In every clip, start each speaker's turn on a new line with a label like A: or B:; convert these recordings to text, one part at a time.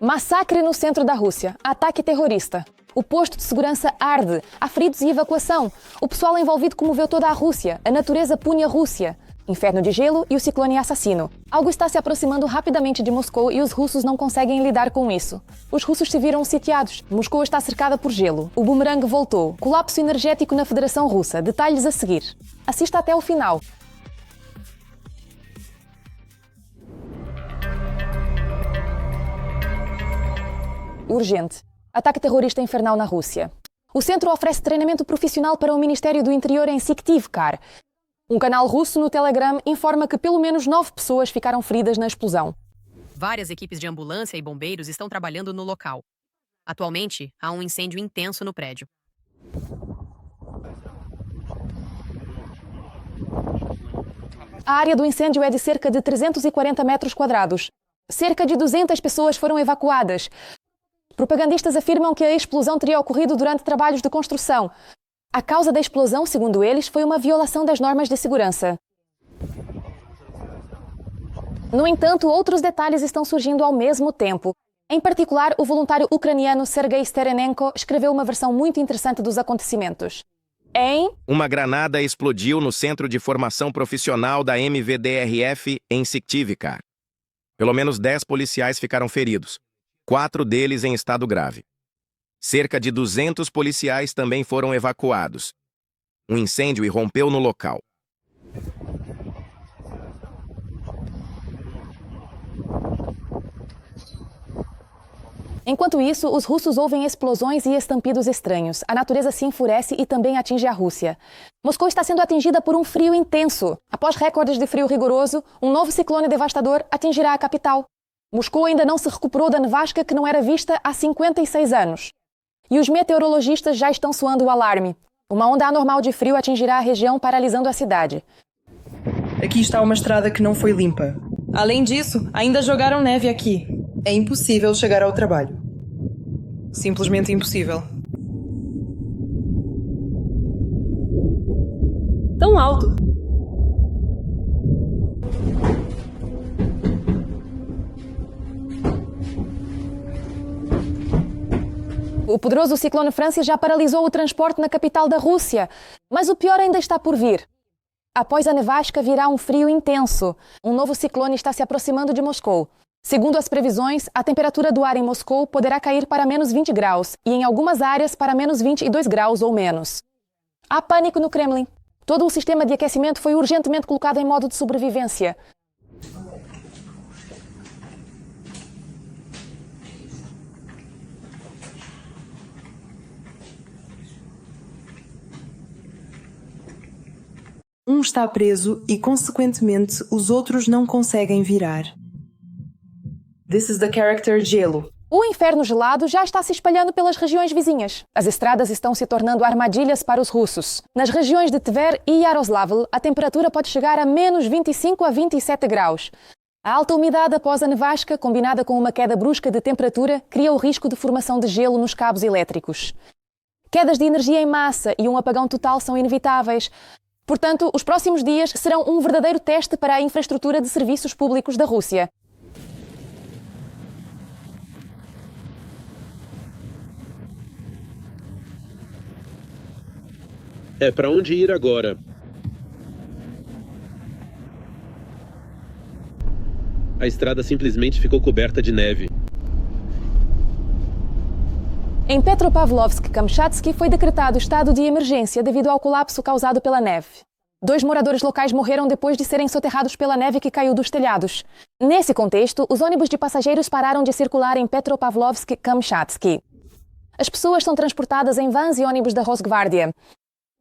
A: Massacre no centro da Rússia. Ataque terrorista. O posto de segurança arde. Há feridos e evacuação. O pessoal envolvido comoveu toda a Rússia. A natureza pune a Rússia. Inferno de gelo e o ciclone assassino. Algo está se aproximando rapidamente de Moscou e os russos não conseguem lidar com isso. Os russos se viram sitiados. Moscou está cercada por gelo. O bumerangue voltou. Colapso energético na Federação Russa. Detalhes a seguir. Assista até o final. Urgente. Ataque terrorista infernal na Rússia. O centro oferece treinamento profissional para o Ministério do Interior em Syktyvkar. Um canal russo no Telegram informa que pelo menos 9 pessoas ficaram feridas na explosão.
B: Várias equipes de ambulância e bombeiros estão trabalhando no local. Atualmente, há um incêndio intenso no prédio.
A: A área do incêndio é de cerca de 340 metros quadrados. Cerca de 200 pessoas foram evacuadas. Propagandistas afirmam que a explosão teria ocorrido durante trabalhos de construção. A causa da explosão, segundo eles, foi uma violação das normas de segurança. No entanto, outros detalhes estão surgindo ao mesmo tempo. Em particular, o voluntário ucraniano Sergei Sterenenko escreveu uma versão muito interessante dos acontecimentos.
C: Uma granada explodiu no Centro de Formação Profissional da MVDRF em Syktyvkar. Pelo menos 10 policiais ficaram feridos, 4 deles em estado grave. Cerca de 200 policiais também foram evacuados. Um incêndio irrompeu no local.
A: Enquanto isso, os russos ouvem explosões e estampidos estranhos. A natureza se enfurece e também atinge a Rússia. Moscou está sendo atingida por um frio intenso. Após recordes de frio rigoroso, um novo ciclone devastador atingirá a capital. Moscou ainda não se recuperou da nevasca que não era vista há 56 anos. E os meteorologistas já estão soando o alarme. Uma onda anormal de frio atingirá a região, paralisando a cidade.
D: Aqui está uma estrada que não foi limpa. Além disso, ainda jogaram neve aqui. É impossível chegar ao trabalho. Simplesmente impossível. Tão alto.
A: O poderoso ciclone Francis já paralisou o transporte na capital da Rússia. Mas o pior ainda está por vir. Após a nevasca virá um frio intenso. Um novo ciclone está se aproximando de Moscou. Segundo as previsões, a temperatura do ar em Moscou poderá cair para menos 20 graus e em algumas áreas para menos 22 graus ou menos. Há pânico no Kremlin. Todo o sistema de aquecimento foi urgentemente colocado em modo de sobrevivência.
D: Um está preso e, consequentemente, os outros não conseguem virar. This is the character Gelo.
A: O inferno gelado já está se espalhando pelas regiões vizinhas. As estradas estão se tornando armadilhas para os russos. Nas regiões de Tver e Yaroslavl, a temperatura pode chegar a menos 25 a 27 graus. A alta umidade após a nevasca, combinada com uma queda brusca de temperatura, cria o risco de formação de gelo nos cabos elétricos. Quedas de energia em massa e um apagão total são inevitáveis. Portanto, os próximos dias serão um verdadeiro teste para a infraestrutura de serviços públicos da Rússia.
E: É para onde ir agora? A estrada simplesmente ficou coberta de neve.
A: Em Petropavlovsk-Kamchatsky foi decretado estado de emergência devido ao colapso causado pela neve. 2 moradores locais morreram depois de serem soterrados pela neve que caiu dos telhados. Nesse contexto, os ônibus de passageiros pararam de circular em Petropavlovsk-Kamchatsky. As pessoas são transportadas em vans e ônibus da Rosgvardia.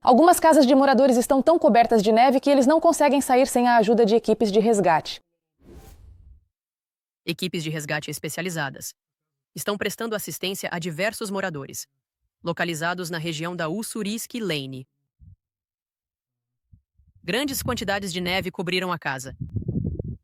A: Algumas casas de moradores estão tão cobertas de neve que eles não conseguem sair sem a ajuda de equipes de resgate.
B: Equipes de resgate especializadas estão prestando assistência a diversos moradores, localizados na região da Ussuriski Lane. Grandes quantidades de neve cobriram a casa.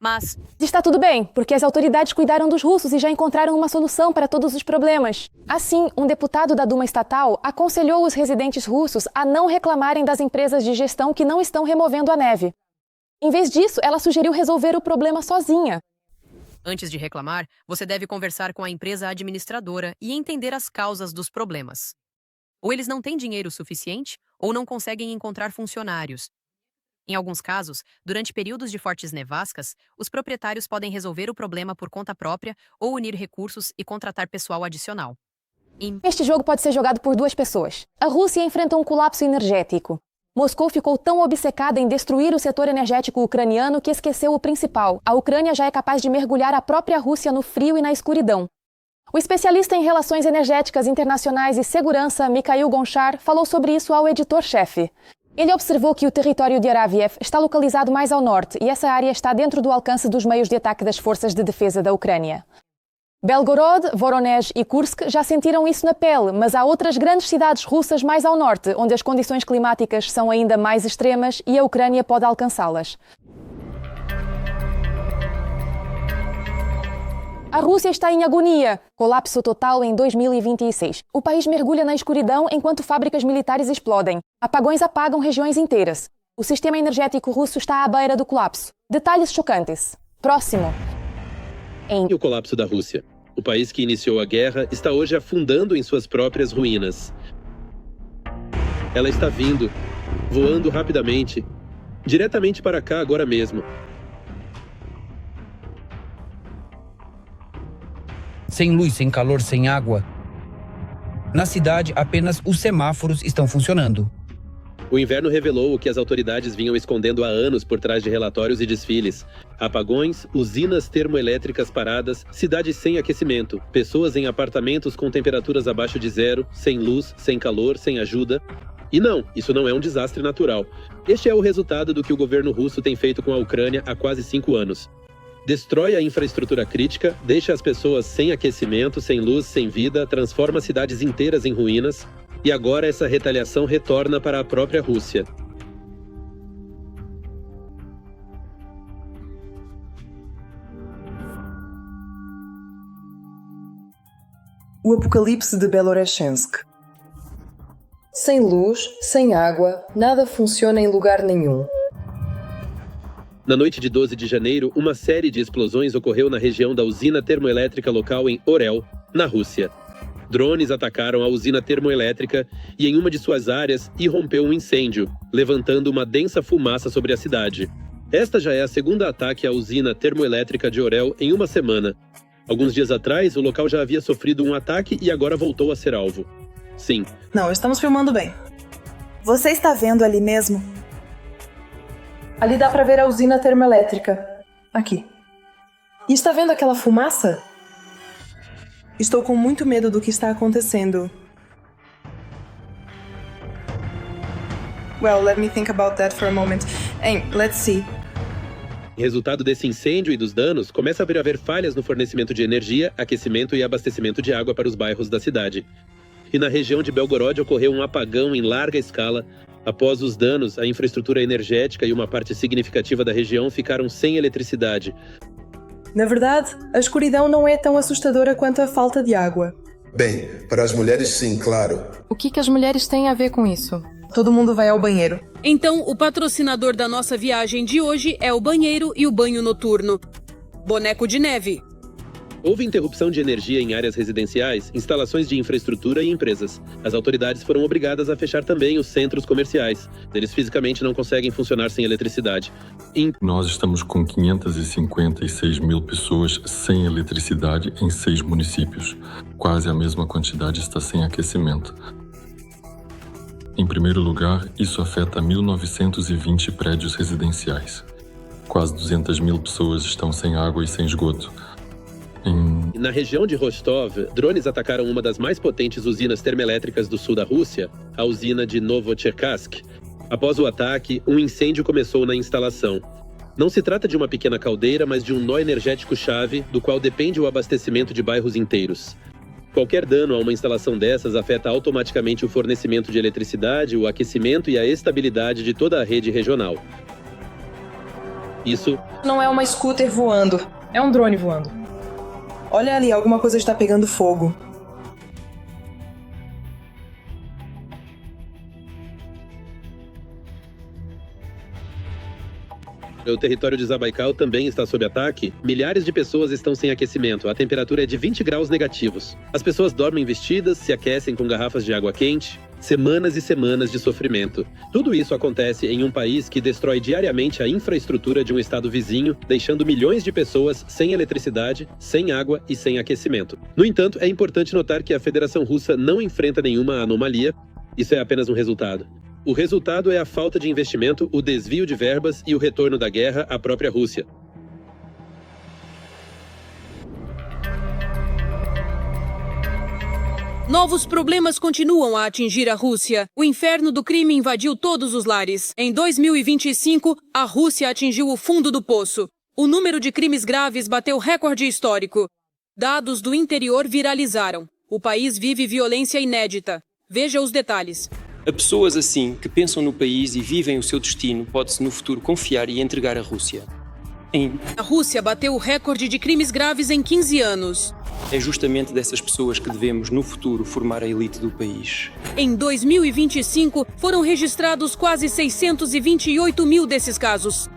B: Mas
A: está tudo bem, porque as autoridades cuidaram dos russos e já encontraram uma solução para todos os problemas. Assim, um deputado da Duma estatal aconselhou os residentes russos a não reclamarem das empresas de gestão que não estão removendo a neve. Em vez disso, ela sugeriu resolver o problema sozinha.
B: Antes de reclamar, você deve conversar com a empresa administradora e entender as causas dos problemas. Ou eles não têm dinheiro suficiente, ou não conseguem encontrar funcionários. Em alguns casos, durante períodos de fortes nevascas, os proprietários podem resolver o problema por conta própria ou unir recursos e contratar pessoal adicional.
A: Este jogo pode ser jogado por duas pessoas. A Rússia enfrenta um colapso energético. Moscou ficou tão obcecada em destruir o setor energético ucraniano que esqueceu o principal. A Ucrânia já é capaz de mergulhar a própria Rússia no frio e na escuridão. O especialista em relações energéticas internacionais e segurança, Mikhail Gonchar, falou sobre isso ao editor-chefe. Ele observou que o território de Araviev está localizado mais ao norte e essa área está dentro do alcance dos meios de ataque das forças de defesa da Ucrânia. Belgorod, Voronezh e Kursk já sentiram isso na pele, mas há outras grandes cidades russas mais ao norte, onde as condições climáticas são ainda mais extremas e a Ucrânia pode alcançá-las. A Rússia está em agonia. Colapso total em 2026. O país mergulha na escuridão enquanto fábricas militares explodem. Apagões apagam regiões inteiras. O sistema energético russo está à beira do colapso. Detalhes chocantes. Próximo.
E: E o colapso da Rússia. O país que iniciou a guerra está hoje afundando em suas próprias ruínas. Ela está vindo, voando rapidamente, diretamente para cá agora mesmo.
F: Sem luz, sem calor, sem água. Na cidade, apenas os semáforos estão funcionando.
E: O inverno revelou o que as autoridades vinham escondendo há anos por trás de relatórios e desfiles. Apagões, usinas termoelétricas paradas, cidades sem aquecimento, pessoas em apartamentos com temperaturas abaixo de zero, sem luz, sem calor, sem ajuda. E não, isso não é um desastre natural. Este é o resultado do que o governo russo tem feito com a Ucrânia há quase 5 anos. Destrói a infraestrutura crítica, deixa as pessoas sem aquecimento, sem luz, sem vida, transforma cidades inteiras em ruínas. E agora essa retaliação retorna para a própria Rússia.
D: O apocalipse de Belorechensк. Sem luz, sem água, nada funciona em lugar nenhum.
E: Na noite de 12 de janeiro, uma série de explosões ocorreu na região da usina termoelétrica local em Orel, na Rússia. Drones atacaram a usina termoelétrica e em uma de suas áreas irrompeu um incêndio, levantando uma densa fumaça sobre a cidade. Esta já é a segunda ataque à usina termoelétrica de Orel em uma semana. Alguns dias atrás, o local já havia sofrido um ataque e agora voltou a ser alvo. Sim.
D: Não, estamos filmando bem.
G: Você está vendo ali mesmo?
D: Ali dá pra ver a usina termoelétrica. Aqui. E está vendo aquela fumaça? Estou com muito medo do que está acontecendo. Well, let me think about that for a moment. Let's see.
E: Resultado desse incêndio e dos danos, começa a haver falhas no fornecimento de energia, aquecimento e abastecimento de água para os bairros da cidade. E na região de Belgorod ocorreu um apagão em larga escala. Após os danos, a infraestrutura energética e uma parte significativa da região ficaram sem eletricidade.
D: Na verdade, a escuridão não é tão assustadora quanto a falta de água.
H: Bem, para as mulheres sim, claro.
I: O que as mulheres têm a ver com isso?
D: Todo mundo vai ao banheiro.
J: Então, o patrocinador da nossa viagem de hoje é o banheiro e o banho noturno. Boneco de neve.
E: Houve interrupção de energia em áreas residenciais, instalações de infraestrutura e empresas. As autoridades foram obrigadas a fechar também os centros comerciais. Eles fisicamente não conseguem funcionar sem eletricidade.
K: Nós estamos com 556 mil pessoas sem eletricidade em 6 municípios. Quase a mesma quantidade está sem aquecimento. Em primeiro lugar, isso afeta 1.920 prédios residenciais. Quase 200 mil pessoas estão sem água e sem esgoto.
E: Na região de Rostov, drones atacaram uma das mais potentes usinas termoelétricas do sul da Rússia, a usina de Novocherkassk. Após o ataque, um incêndio começou na instalação. Não se trata de uma pequena caldeira, mas de um nó energético-chave, do qual depende o abastecimento de bairros inteiros. Qualquer dano a uma instalação dessas afeta automaticamente o fornecimento de eletricidade, o aquecimento e a estabilidade de toda a rede regional. Isso
D: não é uma scooter voando, é um drone voando. Olha ali, alguma coisa está pegando fogo.
E: O território de Zabaikal também está sob ataque. Milhares de pessoas estão sem aquecimento. A temperatura é de 20 graus negativos. As pessoas dormem vestidas, se aquecem com garrafas de água quente. Semanas e semanas de sofrimento. Tudo isso acontece em um país que destrói diariamente a infraestrutura de um estado vizinho, deixando milhões de pessoas sem eletricidade, sem água e sem aquecimento. No entanto, é importante notar que a Federação Russa não enfrenta nenhuma anomalia. Isso é apenas um resultado. O resultado é a falta de investimento, o desvio de verbas e o retorno da guerra à própria Rússia.
J: Novos problemas continuam a atingir a Rússia. O inferno do crime invadiu todos os lares. Em 2025, a Rússia atingiu o fundo do poço. O número de crimes graves bateu recorde histórico. Dados do interior viralizaram. O país vive violência inédita. Veja os detalhes.
L: A pessoas assim, que pensam no país e vivem o seu destino, pode-se no futuro confiar e entregar a Rússia.
J: A Rússia bateu o recorde de crimes graves em 15 anos.
L: É justamente dessas pessoas que devemos, no futuro, formar a elite do país.
J: Em 2025, foram registrados quase 628 mil desses casos.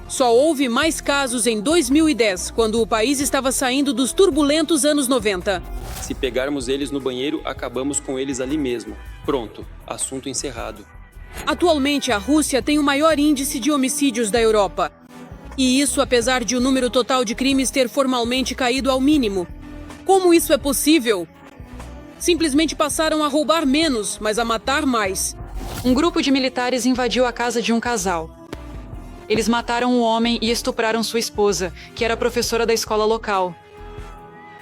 J: Só houve mais casos em 2010, quando o país estava saindo dos turbulentos anos 90.
L: Se pegarmos eles no banheiro, acabamos com eles ali mesmo. Pronto, assunto encerrado.
J: Atualmente, a Rússia tem o maior índice de homicídios da Europa. E isso apesar de o número total de crimes ter formalmente caído ao mínimo. Como isso é possível? Simplesmente passaram a roubar menos, mas a matar mais.
I: Um grupo de militares invadiu a casa de um casal. Eles mataram um homem e estupraram sua esposa, que era professora da escola local.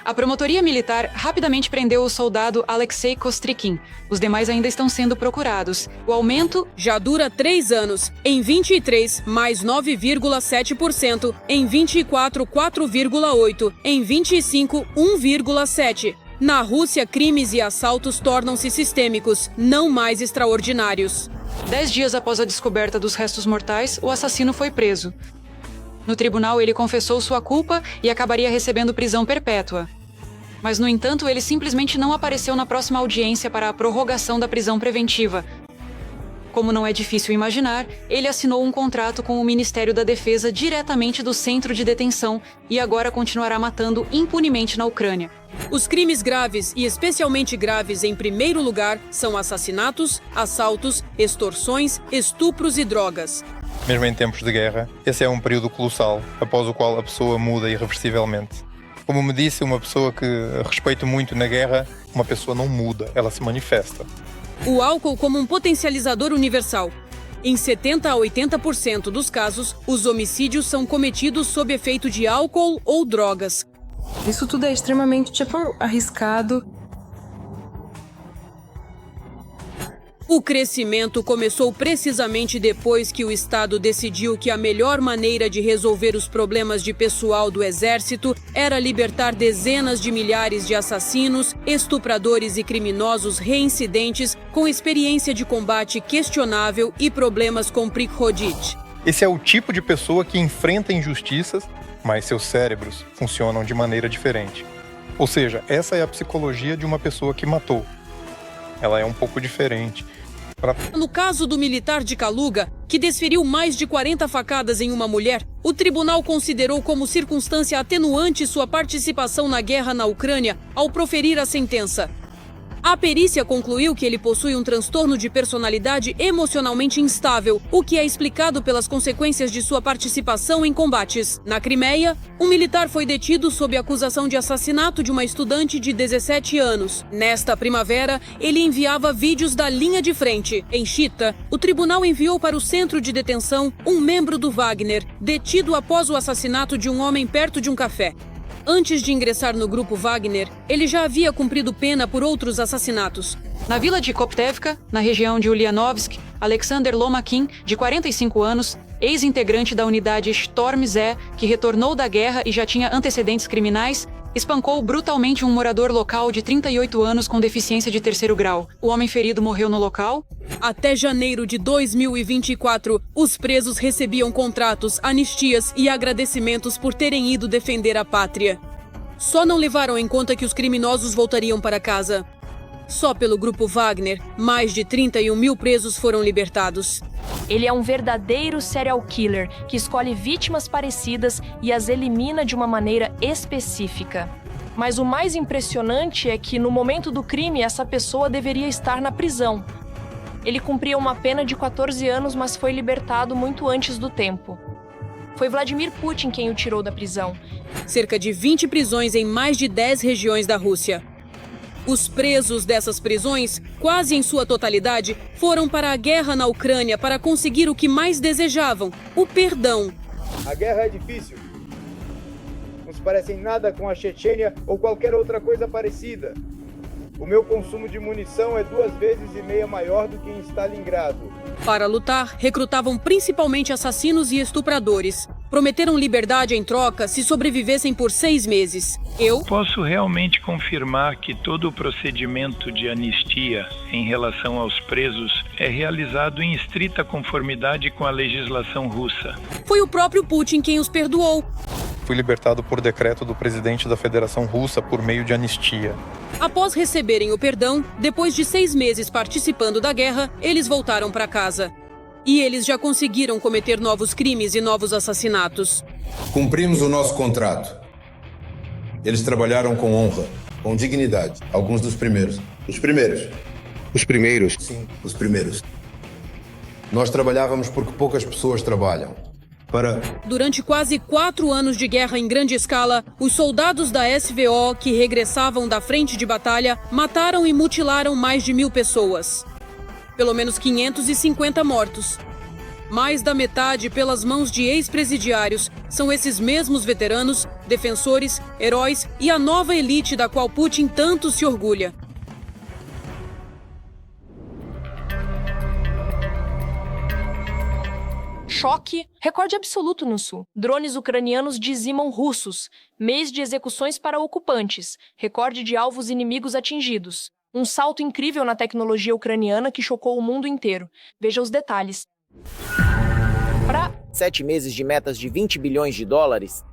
I: A promotoria militar rapidamente prendeu o soldado Alexei Kostrikin. Os demais ainda estão sendo procurados. O aumento
J: já dura 3 anos. Em 23, mais 9,7%. Em 24, 4,8%. Em 25, 1,7%. Na Rússia, crimes e assaltos tornam-se sistêmicos, não mais extraordinários.
I: 10 dias após a descoberta dos restos mortais, o assassino foi preso. No tribunal, ele confessou sua culpa e acabaria recebendo prisão perpétua. Mas, no entanto, ele simplesmente não apareceu na próxima audiência para a prorrogação da prisão preventiva. Como não é difícil imaginar, ele assinou um contrato com o Ministério da Defesa diretamente do centro de detenção e agora continuará matando impunemente na Ucrânia.
J: Os crimes graves, e especialmente graves em primeiro lugar, são assassinatos, assaltos, extorsões, estupros e drogas.
M: Mesmo em tempos de guerra, esse é um período colossal, após o qual a pessoa muda irreversivelmente. Como me disse uma pessoa que respeito muito na guerra, uma pessoa não muda, ela se manifesta.
J: O álcool como um potencializador universal. Em 70% a 80% dos casos, os homicídios são cometidos sob efeito de álcool ou drogas.
D: Isso tudo é extremamente, arriscado.
J: O crescimento começou precisamente depois que o Estado decidiu que a melhor maneira de resolver os problemas de pessoal do Exército era libertar dezenas de milhares de assassinos, estupradores e criminosos reincidentes com experiência de combate questionável e problemas com Prikhodic.
M: Esse é o tipo de pessoa que enfrenta injustiças, mas seus cérebros funcionam de maneira diferente. Ou seja, essa é a psicologia de uma pessoa que matou. Ela é um pouco diferente.
J: No caso do militar de Kaluga, que desferiu mais de 40 facadas em uma mulher, o tribunal considerou como circunstância atenuante sua participação na guerra na Ucrânia ao proferir a sentença. A perícia concluiu que ele possui um transtorno de personalidade emocionalmente instável, o que é explicado pelas consequências de sua participação em combates. Na Crimeia, um militar foi detido sob acusação de assassinato de uma estudante de 17 anos. Nesta primavera, ele enviava vídeos da linha de frente. Em Chita, o tribunal enviou para o centro de detenção um membro do Wagner, detido após o assassinato de um homem perto de um café. Antes de ingressar no grupo Wagner, ele já havia cumprido pena por outros assassinatos.
I: Na vila de Koptevka, na região de Ulyanovsk, Alexander Lomakin, de 45 anos, ex-integrante da unidade Storm Z, que retornou da guerra e já tinha antecedentes criminais, espancou brutalmente um morador local de 38 anos com deficiência de 3º grau. O homem ferido morreu no local.
J: Até janeiro de 2024, os presos recebiam contratos, anistias e agradecimentos por terem ido defender a pátria. Só não levaram em conta que os criminosos voltariam para casa. Só pelo grupo Wagner, mais de 31 mil presos foram libertados.
N: Ele é um verdadeiro serial killer que escolhe vítimas parecidas e as elimina de uma maneira específica. Mas o mais impressionante é que, no momento do crime, essa pessoa deveria estar na prisão. Ele cumpria uma pena de 14 anos, mas foi libertado muito antes do tempo. Foi Vladimir Putin quem o tirou da prisão.
J: Cerca de 20 prisões em mais de 10 regiões da Rússia. Os presos dessas prisões, quase em sua totalidade, foram para a guerra na Ucrânia para conseguir o que mais desejavam: o perdão.
O: A guerra é difícil. Não se parece em nada com a Chechênia ou qualquer outra coisa parecida. O meu consumo de munição é 2,5 vezes maior do que em Stalingrado.
J: Para lutar, recrutavam principalmente assassinos e estupradores. Prometeram liberdade em troca se sobrevivessem por 6 meses. Eu
P: posso realmente confirmar que todo o procedimento de anistia em relação aos presos é realizado em estrita conformidade com a legislação russa.
J: Foi o próprio Putin quem os perdoou.
M: Fui libertado por decreto do presidente da Federação Russa por meio de anistia.
J: Após receberem o perdão, depois de 6 meses participando da guerra, eles voltaram para casa. E eles já conseguiram cometer novos crimes e novos assassinatos.
H: Cumprimos o nosso contrato. Eles trabalharam com honra, com dignidade. Alguns dos primeiros. Os primeiros? Os primeiros? Sim, os primeiros. Nós trabalhávamos porque poucas pessoas trabalham.
J: Durante quase 4 anos de guerra em grande escala, os soldados da SVO que regressavam da frente de batalha mataram e mutilaram mais de 1.000 pessoas. Pelo menos 550 mortos. Mais da metade pelas mãos de ex-presidiários. São esses mesmos veteranos, defensores, heróis e a nova elite da qual Putin tanto se orgulha.
N: Choque, recorde absoluto no sul. Drones ucranianos dizimam russos. Mês de execuções para ocupantes. Recorde de alvos inimigos atingidos. Um salto incrível na tecnologia ucraniana que chocou o mundo inteiro. Veja os detalhes.
Q: 7 meses de metas de 20 bilhões de dólares.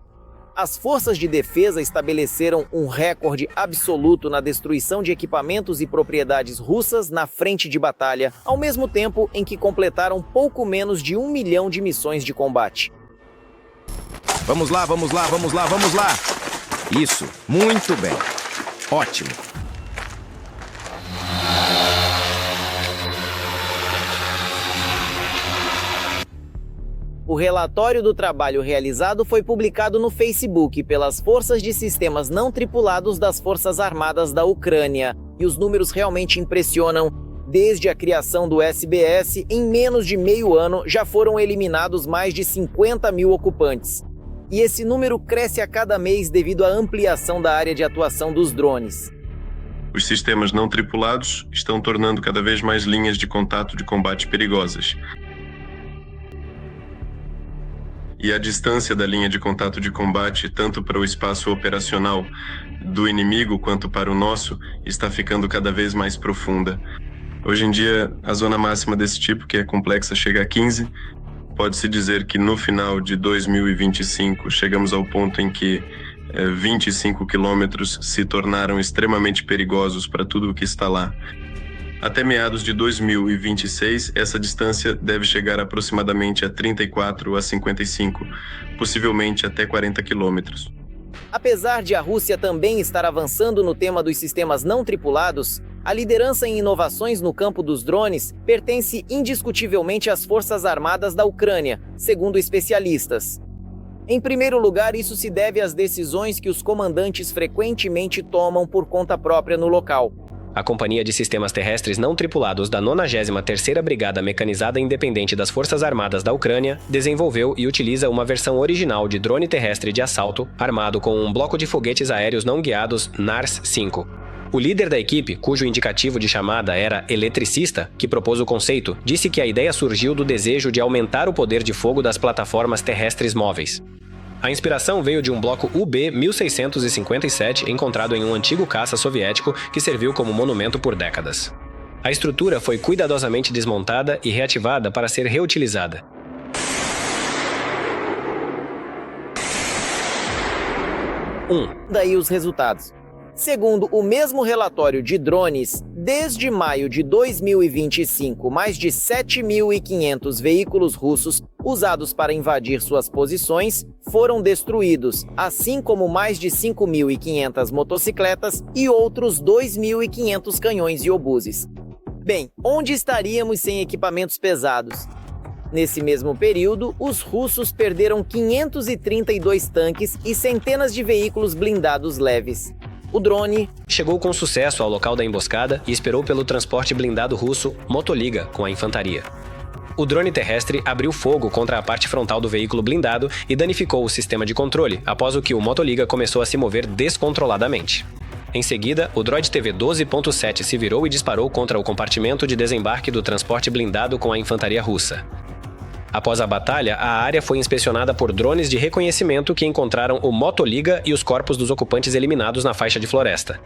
Q: As forças de defesa estabeleceram um recorde absoluto na destruição de equipamentos e propriedades russas na frente de batalha, ao mesmo tempo em que completaram pouco menos de 1 milhão de missões de combate.
C: Vamos lá, vamos lá, vamos lá, vamos lá! Isso, muito bem. Ótimo.
Q: O relatório do trabalho realizado foi publicado no Facebook pelas Forças de Sistemas Não Tripulados das Forças Armadas da Ucrânia. E os números realmente impressionam. Desde a criação do SBS, em menos de meio ano, já foram eliminados mais de 50 mil ocupantes. E esse número cresce a cada mês devido à ampliação da área de atuação dos drones.
K: Os sistemas não tripulados estão tornando cada vez mais linhas de contato de combate perigosas. E a distância da linha de contato de combate, tanto para o espaço operacional do inimigo quanto para o nosso, está ficando cada vez mais profunda. Hoje em dia, a zona máxima desse tipo, que é complexa, chega a 15. Pode-se dizer que no final de 2025 chegamos ao ponto em que 25 quilômetros se tornaram extremamente perigosos para tudo o que está lá. Até meados de 2026, essa distância deve chegar aproximadamente a 34 a 55, possivelmente até 40 quilômetros.
Q: Apesar de a Rússia também estar avançando no tema dos sistemas não tripulados, a liderança em inovações no campo dos drones pertence indiscutivelmente às Forças Armadas da Ucrânia, segundo especialistas. Em primeiro lugar, isso se deve às decisões que os comandantes frequentemente tomam por conta própria no local.
R: A Companhia de Sistemas Terrestres Não Tripulados da 93ª Brigada Mecanizada Independente das Forças Armadas da Ucrânia desenvolveu e utiliza uma versão original de drone terrestre de assalto armado com um bloco de foguetes aéreos não guiados NARS-5. O líder da equipe, cujo indicativo de chamada era eletricista, que propôs o conceito, disse que a ideia surgiu do desejo de aumentar o poder de fogo das plataformas terrestres móveis. A inspiração veio de um bloco UB-1657 encontrado em um antigo caça soviético que serviu como monumento por décadas. A estrutura foi cuidadosamente desmontada e reativada para ser reutilizada.
Q: Daí os resultados. Segundo o mesmo relatório de drones, desde maio de 2025, mais de 7.500 veículos russos usados para invadir suas posições foram destruídos, assim como mais de 5.500 motocicletas e outros 2.500 canhões e obuses. Bem, onde estaríamos sem equipamentos pesados? Nesse mesmo período, os russos perderam 532 tanques e centenas de veículos blindados leves. O drone
R: chegou com sucesso ao local da emboscada e esperou pelo transporte blindado russo Motoliga com a infantaria. O drone terrestre abriu fogo contra a parte frontal do veículo blindado e danificou o sistema de controle, após o que o Motoliga começou a se mover descontroladamente. Em seguida, o droid TV-12.7 se virou e disparou contra o compartimento de desembarque do transporte blindado com a infantaria russa. Após a batalha, a área foi inspecionada por drones de reconhecimento que encontraram o Motoliga e os corpos dos ocupantes eliminados na faixa de floresta.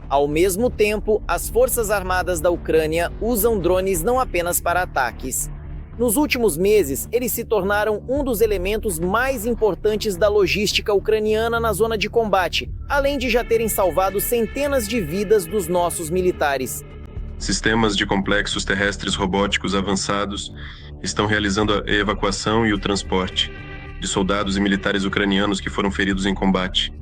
Q: Ao mesmo tempo, as Forças Armadas da Ucrânia usam drones não apenas para ataques. Nos últimos meses, eles se tornaram um dos elementos mais importantes da logística ucraniana na zona de combate, além de já terem salvado centenas de vidas dos nossos militares.
K: Sistemas de complexos terrestres robóticos avançados estão realizando a evacuação e o transporte de soldados e militares ucranianos que foram feridos em combate.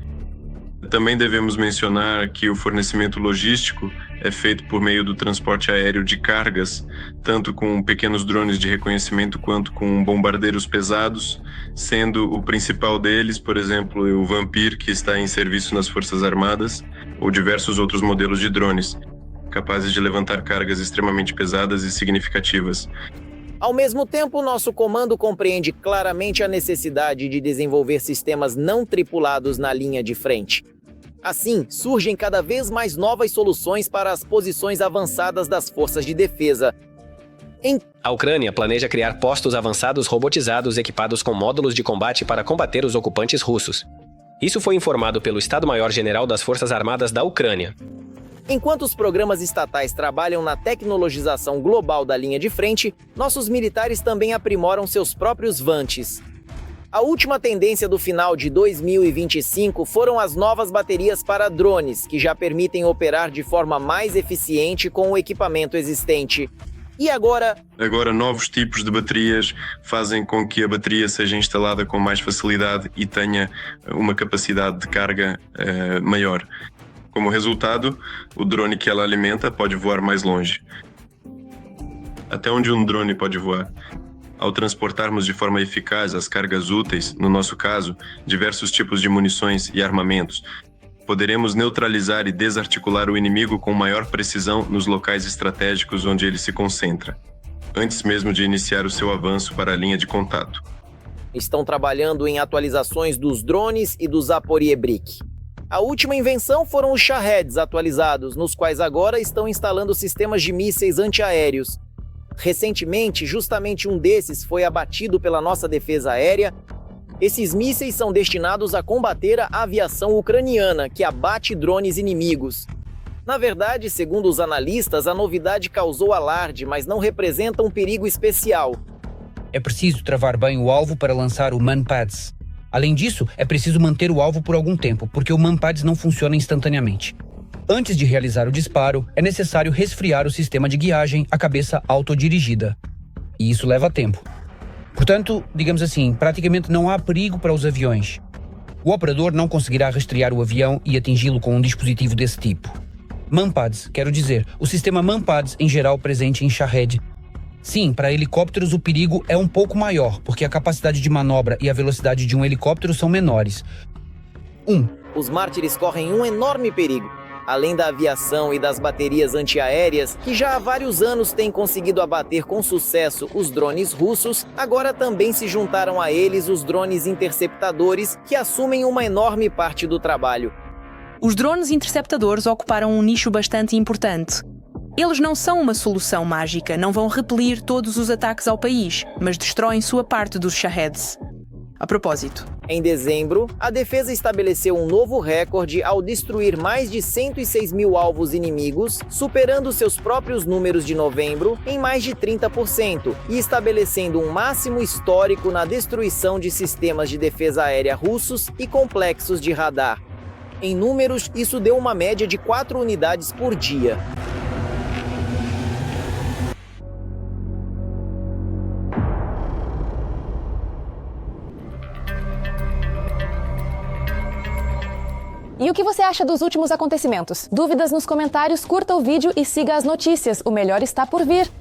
K: Também devemos mencionar que o fornecimento logístico é feito por meio do transporte aéreo de cargas, tanto com pequenos drones de reconhecimento quanto com bombardeiros pesados, sendo o principal deles, por exemplo, o Vampir, que está em serviço nas Forças Armadas, ou diversos outros modelos de drones, capazes de levantar cargas extremamente pesadas e significativas.
Q: Ao mesmo tempo, nosso comando compreende claramente a necessidade de desenvolver sistemas não tripulados na linha de frente. Assim, surgem cada vez mais novas soluções para as posições avançadas das forças de defesa.
R: A Ucrânia planeja criar postos avançados robotizados equipados com módulos de combate para combater os ocupantes russos. Isso foi informado pelo Estado-Maior-General das Forças Armadas da Ucrânia.
Q: Enquanto os programas estatais trabalham na tecnologização global da linha de frente, nossos militares também aprimoram seus próprios vantes. A última tendência do final de 2025 foram as novas baterias para drones, que já permitem operar de forma mais eficiente com o equipamento existente. E agora,
K: novos tipos de baterias fazem com que a bateria seja instalada com mais facilidade e tenha uma capacidade de carga maior. Como resultado, o drone que ela alimenta pode voar mais longe. Até onde um drone pode voar? Ao transportarmos de forma eficaz as cargas úteis, no nosso caso, diversos tipos de munições e armamentos, poderemos neutralizar e desarticular o inimigo com maior precisão nos locais estratégicos onde ele se concentra, antes mesmo de iniciar o seu avanço para a linha de contato.
Q: Estão trabalhando em atualizações dos drones e dos Zaporizhzhia. A última invenção foram os Shaheds atualizados, nos quais agora estão instalando sistemas de mísseis antiaéreos. Recentemente, justamente um desses foi abatido pela nossa defesa aérea. Esses mísseis são destinados a combater a aviação ucraniana, que abate drones inimigos. Na verdade, segundo os analistas, a novidade causou alarde, mas não representa um perigo especial.
F: É preciso travar bem o alvo para lançar o Manpads. Além disso, é preciso manter o alvo por algum tempo, porque o Manpads não funciona instantaneamente. Antes de realizar o disparo, é necessário resfriar o sistema de guiagem à cabeça autodirigida. E isso leva tempo. Portanto, digamos assim, praticamente não há perigo para os aviões. O operador não conseguirá rastrear o avião e atingi-lo com um dispositivo desse tipo. Manpads, quero dizer, o sistema Manpads em geral presente em Shahed. Sim, para helicópteros o perigo é um pouco maior, porque a capacidade de manobra e a velocidade de um helicóptero são menores.
Q: Os mártires correm um enorme perigo. Além da aviação e das baterias antiaéreas, que já há vários anos têm conseguido abater com sucesso os drones russos, agora também se juntaram a eles os drones interceptadores, que assumem uma enorme parte do trabalho.
S: Os drones interceptadores ocuparam um nicho bastante importante. Eles não são uma solução mágica, não vão repelir todos os ataques ao país, mas destroem sua parte dos Shaheds. A propósito,
Q: em dezembro, a defesa estabeleceu um novo recorde ao destruir mais de 106 mil alvos inimigos, superando seus próprios números de novembro em mais de 30% e estabelecendo um máximo histórico na destruição de sistemas de defesa aérea russos e complexos de radar. Em números, isso deu uma média de 4 unidades por dia.
A: E o que você acha dos últimos acontecimentos? Dúvidas nos comentários, curta o vídeo e siga as notícias. O melhor está por vir.